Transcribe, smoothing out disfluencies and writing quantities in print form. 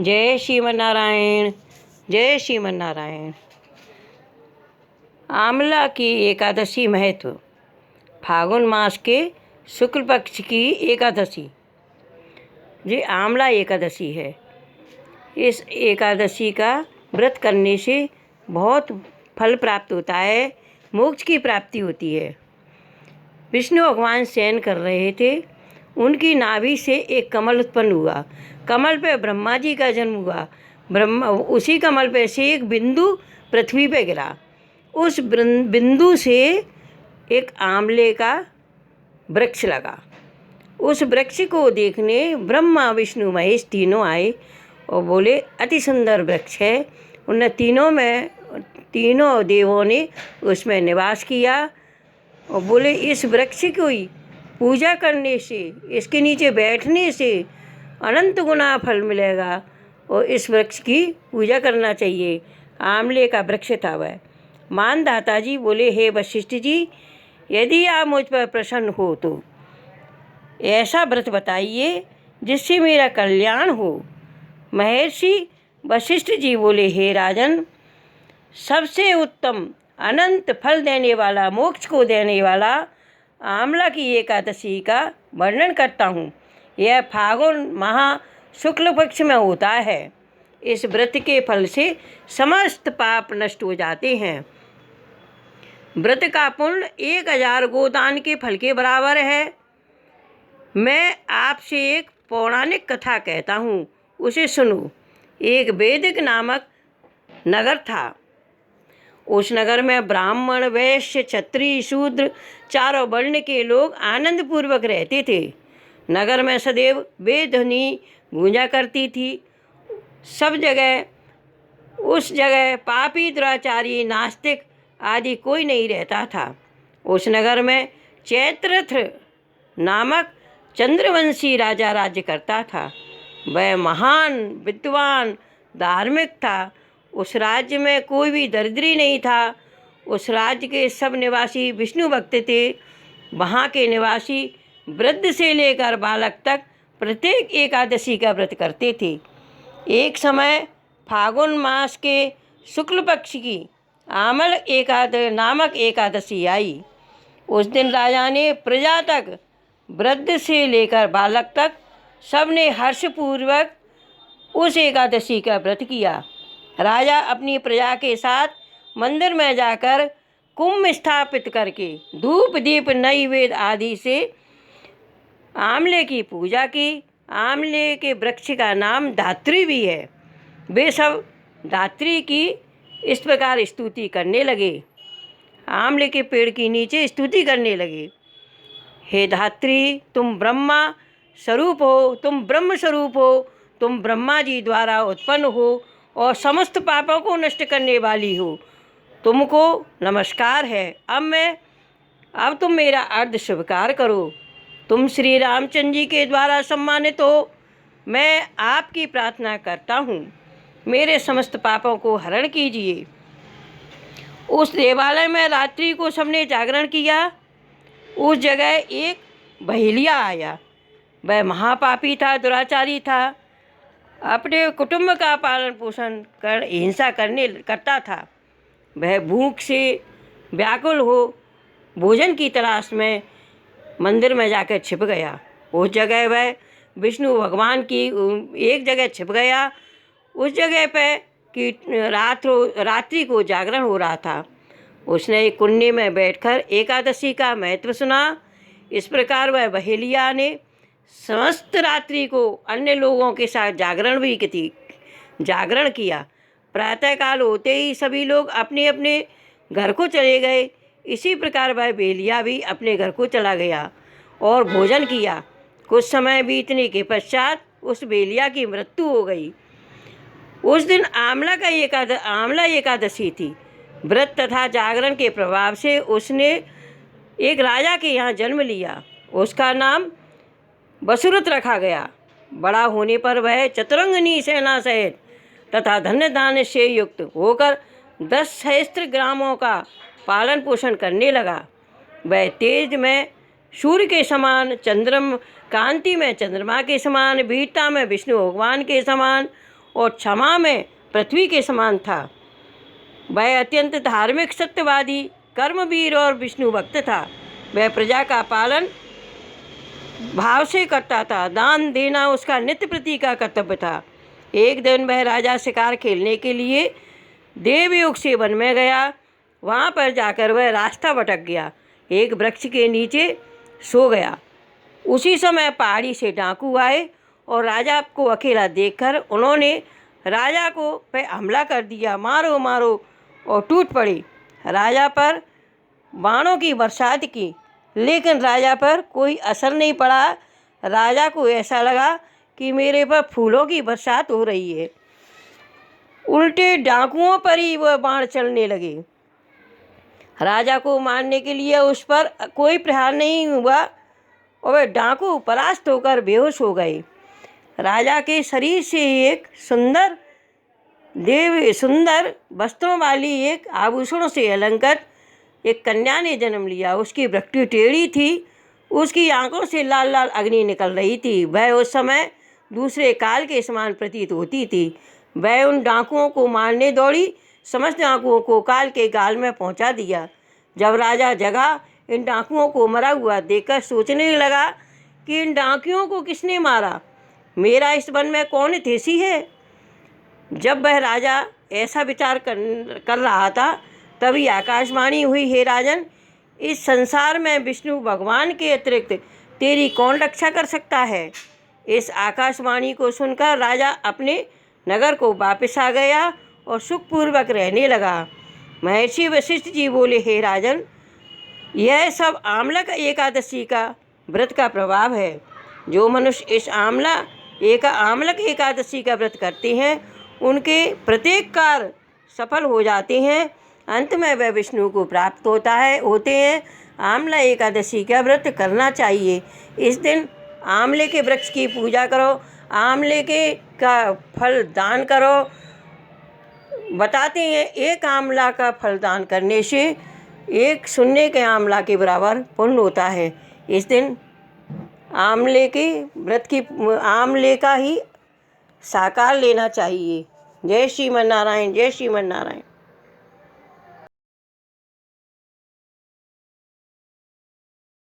जय श्रीमन्नारायण। जय श्रीमन्नारायण। आमला की एकादशी महत्व। फागुन मास के शुक्ल पक्ष की एकादशी ये आमला एकादशी है। इस एकादशी का व्रत करने से बहुत फल प्राप्त होता है, मोक्ष की प्राप्ति होती है। विष्णु भगवान शयन कर रहे थे, उनकी नाभि से एक कमल उत्पन्न हुआ। कमल पे ब्रह्मा जी का जन्म हुआ। उसी कमल पे से एक बिंदु पृथ्वी पे गिरा। उस बिंदु से एक आंवले का वृक्ष लगा। उस वृक्ष को देखने ब्रह्मा विष्णु महेश तीनों आए और बोले अति सुंदर वृक्ष है। उन तीनों देवों ने उसमें निवास किया और बोले इस वृक्ष की पूजा करने से, इसके नीचे बैठने से अनंत गुना फल मिलेगा और इस वृक्ष की पूजा करना चाहिए। आंवले का वृक्ष था वह। मानदाता जी बोले हे वशिष्ठ जी, यदि आप मुझ पर प्रसन्न हो तो ऐसा व्रत बताइए जिससे मेरा कल्याण हो। महर्षि वशिष्ठ जी बोले हे राजन, सबसे उत्तम अनंत फल देने वाला, मोक्ष को देने वाला आमला की एकादशी का वर्णन करता हूँ। यह फागुन माह शुक्ल पक्ष में होता है। इस व्रत के फल से समस्त पाप नष्ट हो जाते हैं। व्रत का पुण्य 1000 गोदान के फल के बराबर है। मैं आपसे एक पौराणिक कथा कहता हूँ, उसे सुनो। एक वैदिक नामक नगर था। उस नगर में ब्राह्मण, वैश्य, क्षत्रिय, शूद्र चारों वर्ण के लोग आनंद पूर्वक रहते थे। नगर में सदैव वेद ध्वनि गूंजा करती थी। उस जगह पापी, दुराचारी, नास्तिक आदि कोई नहीं रहता था। उस नगर में चैत्ररथ नामक चंद्रवंशी राजा राज्य करता था। वह महान विद्वान, धार्मिक था। उस राज्य में कोई भी दरिद्री नहीं था। उस राज्य के सब निवासी विष्णु भक्त थे। वहाँ के निवासी वृद्ध से लेकर बालक तक प्रत्येक एकादशी का व्रत करते थे। एक समय फागुन मास के शुक्ल पक्ष की आमल नामक एकादशी आई। उस दिन राजा ने प्रजा तक, वृद्ध से लेकर बालक तक, सबने हर्षपूर्वक उस एकादशी का व्रत किया। राजा अपनी प्रजा के साथ मंदिर में जाकर कुंभ स्थापित करके धूप दीप नैवेद्य आदि से आमले की पूजा की। आमले के वृक्ष का नाम धात्री भी है। वे सब धात्री की इस प्रकार स्तुति करने लगे। आमले के पेड़ के नीचे स्तुति करने लगे। हे धात्री, तुम ब्रह्मा स्वरूप हो, तुम ब्रह्म स्वरूप हो, तुम ब्रह्मा जी द्वारा उत्पन्न हो और समस्त पापों को नष्ट करने वाली हो। तुमको नमस्कार है। अब तुम मेरा अर्ध स्वीकार करो। तुम श्री रामचंद्र जी के द्वारा सम्मानित हो। मैं आपकी प्रार्थना करता हूँ, मेरे समस्त पापों को हरण कीजिए। उस देवालय में रात्रि को सबने जागरण किया। उस जगह एक बहेलिया आया। वह महापापी था, दुराचारी था। अपने कुटुंब का पालन पोषण कर हिंसा करता था। वह भूख से व्याकुल हो भोजन की तलाश में मंदिर में जाकर छिप गया। उस जगह वह विष्णु भगवान की एक जगह छिप गया। उस जगह पे कि रात्रि को जागरण हो रहा था। उसने एक कुंडे में बैठकर एकादशी का महत्व सुना। इस प्रकार वह बहेलिया ने समस्त रात्रि को अन्य लोगों के साथ जागरण किया। प्रातःकाल होते ही सभी लोग अपने अपने घर को चले गए। इसी प्रकार वह बहेलिया भी अपने घर को चला गया और भोजन किया। कुछ समय बीतने के पश्चात उस बहेलिया की मृत्यु हो गई। उस दिन आमला एकादशी थी। व्रत तथा जागरण के प्रभाव से उसने एक राजा के यहाँ जन्म लिया। उसका नाम वसुरथ रखा गया। बड़ा होने पर वह चतुरंगिनी सेना सहित तथा धन्य धान्य से युक्त होकर 10 सहस्त्र ग्रामों का पालन पोषण करने लगा। वह तेज में सूर्य के समान, कांति में चंद्रमा के समान, वीरता में विष्णु भगवान के समान और क्षमा में पृथ्वी के समान था। वह अत्यंत धार्मिक, सत्यवादी, कर्मवीर और विष्णु भक्त था। वह प्रजा का पालन भाव से करता था। दान देना उसका नित्य प्रति का कर्तव्य था। एक दिन वह राजा शिकार खेलने के लिए देवयोग से वन में गया। वहाँ पर जाकर वह रास्ता भटक गया। एक वृक्ष के नीचे सो गया। उसी समय पहाड़ी से डाकू आए और राजा को अकेला देखकर उन्होंने राजा को पे हमला कर दिया। मारो मारो और टूट पड़े। राजा पर बाणों की बरसात की, लेकिन राजा पर कोई असर नहीं पड़ा। राजा को ऐसा लगा कि मेरे पर फूलों की बरसात हो रही है। उल्टे डाकुओं पर ही वह बाण चलने लगे। राजा को मारने के लिए उस पर कोई प्रहार नहीं हुआ और वह डाकू परास्त होकर बेहोश हो गए। राजा के शरीर से एक सुंदर वस्त्रों वाली, एक आभूषणों से अलंकृत एक कन्या ने जन्म लिया। उसकी वृक्ति टेढ़ी थी। उसकी आंखों से लाल लाल अग्नि निकल रही थी। वह उस समय दूसरे काल के समान प्रतीत होती थी। वह उन डाकुओं को मारने दौड़ी। समस्त डाकुओं को काल के गाल में पहुंचा दिया। जब राजा जगा, इन डाकुओं को मरा हुआ देखकर सोचने लगा कि इन डाकुओं को किसने मारा, मेरा इस वन में कौन हितैषी है। जब वह राजा ऐसा विचार कर रहा था, तभी आकाशवाणी हुई, हे राजन, इस संसार में विष्णु भगवान के अतिरिक्त तेरी कौन रक्षा कर सकता है। इस आकाशवाणी को सुनकर राजा अपने नगर को वापस आ गया और सुखपूर्वक रहने लगा। महर्षि वशिष्ठ जी बोले, हे राजन, यह सब आमलक एकादशी का व्रत का प्रभाव है। जो मनुष्य इस आमलक एकादशी का व्रत करते हैं, उनके प्रत्येक कार्य सफल हो जाते हैं। अंत में वह विष्णु को प्राप्त होते हैं। आमला एकादशी का व्रत करना चाहिए। इस दिन आमले के वृक्ष की पूजा करो, आमले का फल दान करो। बताते हैं, एक आमला का फल दान करने से एक शून्य के आमला के बराबर पुण्य होता है। इस दिन आमले का ही साकार लेना चाहिए। जय श्रीमन नारायण, जय श्रीमन नारायण।